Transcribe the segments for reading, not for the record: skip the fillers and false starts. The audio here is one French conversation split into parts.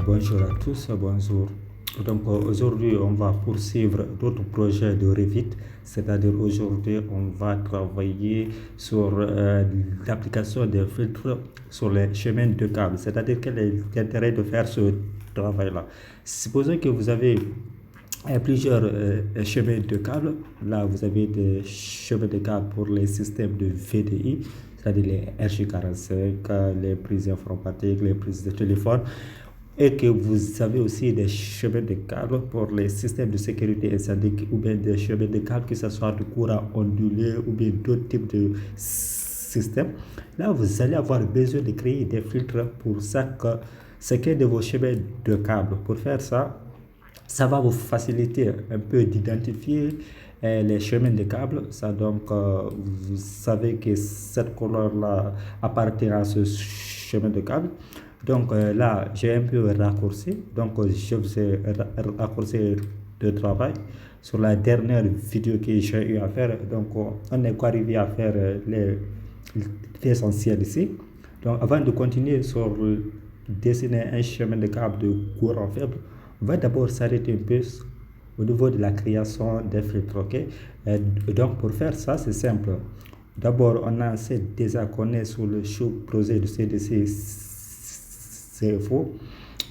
Bonjour à tous, bonjour. Donc aujourd'hui, on va poursuivre d'autres projets de Revit, c'est-à-dire aujourd'hui, on va travailler sur l'application des filtres sur les chemins de câbles, c'est-à-dire quel est l'intérêt de faire ce travail-là. Supposons que vous avez plusieurs chemins de câbles. Là, vous avez des chemins de câbles pour les systèmes de VDI, c'est-à-dire les RJ45, les prises informatiques, les prises de téléphone, et que vous avez aussi des chemins de câbles pour les systèmes de sécurité incendie ou bien des chemins de câbles, que ce soit de courant ondulé ou bien d'autres types de systèmes. Là, vous allez avoir besoin de créer des filtres pour chacun de vos chemins de câbles. Pour faire ça, ça va vous faciliter un peu d'identifier les chemins de câbles. Donc, vous savez que cette couleur-là appartient à ce chemin de câble. Donc là, j'ai un peu raccourci. Donc, je vous ai raccourci de travail sur la dernière vidéo que j'ai eu à faire. Donc, on n'est pas arrivé à faire l'essentiel ici. Donc, avant de continuer sur dessiner un chemin de câble de courant faible, on va d'abord s'arrêter un peu au niveau de la création des filtres. Ok. Donc, pour faire ça, c'est simple. D'abord, on a déjà qu'on est sur le projet de CDC CFO.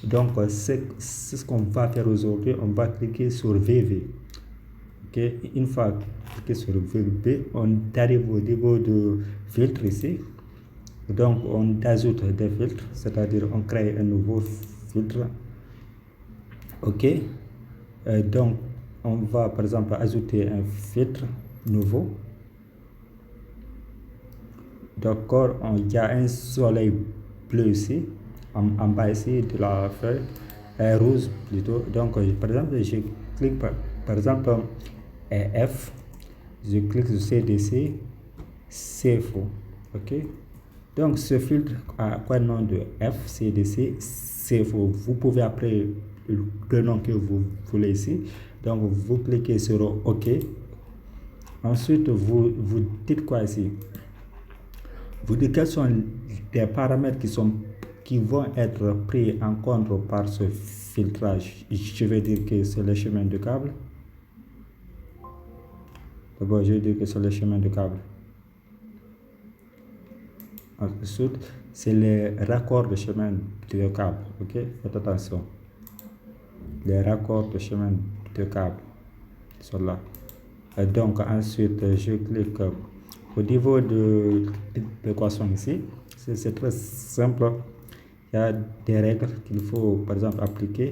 Donc, c'est ce qu'on va faire aujourd'hui. On va cliquer sur VV. Ok. Une fois cliqué sur VV, on arrive au niveau de filtre ici. Donc, on ajoute des filtres, c'est-à-dire on crée un nouveau filtre. Ok. Donc, on va par exemple ajouter un filtre nouveau. D'accord, il y a un soleil bleu ici, en bas ici de la feuille, rouge plutôt. Donc, par exemple, je clique par exemple F, je clique sur CDC, CFO. Ok. Donc, ce filtre a quoi le nom de F, CDC, CFO. Vous pouvez après le nom que vous voulez ici. Donc, vous cliquez sur OK. Ensuite, vous dites quoi ici? Vous dites quels sont les paramètres qui vont être pris en compte par ce filtrage. Je vais dire que c'est le chemin de câble. D'abord, je vais dire que c'est le chemin de câble. Ensuite, c'est les raccords de chemin de câble. Ok, faites attention. Les raccords de chemin de câble sont là. Et donc, ensuite, je clique au niveau de l'équation ici. C'est très simple. Il y a des règles qu'il faut, par exemple, appliquer.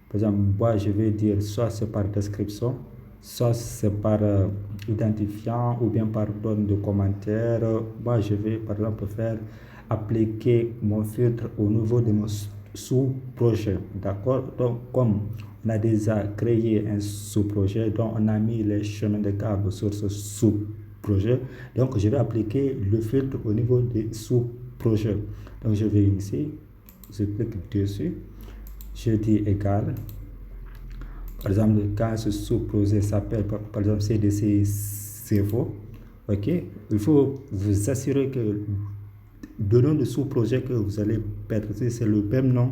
Par exemple, moi, je vais dire soit c'est par description, soit c'est par identifiant ou bien par donne de commentaires. Moi, je vais, par exemple, appliquer mon filtre au niveau de mon sous-projet. D'accord? Donc, comme on a déjà créé un sous-projet, donc on a mis les chemins de câble sur ce sous-projet. Donc, je vais appliquer le filtre au niveau des sous-projets. Donc, je vais ici, je clique dessus, je dis égal. Par exemple, quand ce sous-projet s'appelle, par exemple, CDC CFO, ok, il faut vous assurer que le nom de sous-projet que vous allez mettre, c'est le même nom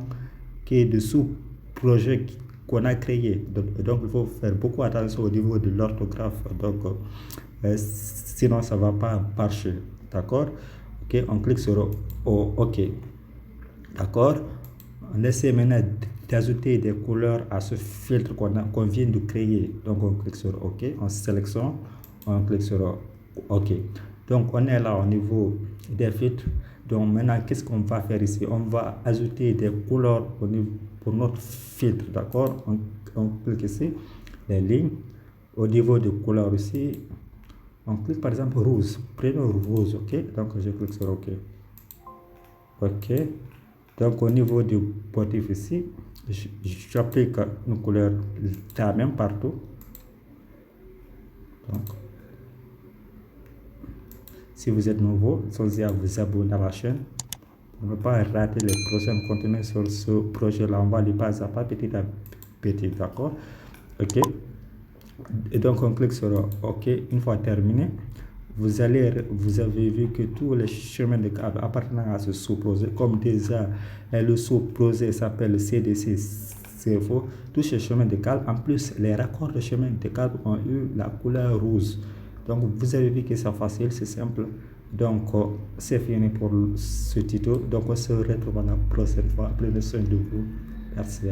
que de sous-projet qu'on a créé. Donc, il faut faire beaucoup attention au niveau de l'orthographe. Donc, sinon, ça ne va pas marcher. D'accord? Ok, on clique sur OK. D'accord? On essaie maintenant d'ajouter des couleurs à ce filtre qu'on vient de créer. Donc, on clique sur OK, on sélectionne, on clique sur OK. Donc, on est là au niveau des filtres. Donc, maintenant, qu'est-ce qu'on va faire ici? On va ajouter des couleurs pour notre filtre. D'accord? On clique ici, les lignes. Au niveau de couleurs ici, on clique par exemple rouge. Prenons rouge, OK? Donc, je clique sur OK. OK. Donc, au niveau du motif ici, j'applique une couleur la même partout. Donc, si vous êtes nouveau, pensez à vous abonner à la chaîne pour ne pas rater les prochains contenus sur ce projet-là. On va aller pas à pas, petit à petit, d'accord? OK. Et donc, on clique sur OK. Une fois terminé, vous avez vu que tous les chemins de câble appartenant à ce sous-projet, comme déjà le sous-projet s'appelle CDC CFO, tous ces chemins de câble, en plus les raccords de chemin de câble ont eu la couleur rouge. Donc vous avez vu que c'est facile, c'est simple. Donc c'est fini pour ce tuto. Donc on se retrouve la prochaine fois. Prenez soin de vous. Merci.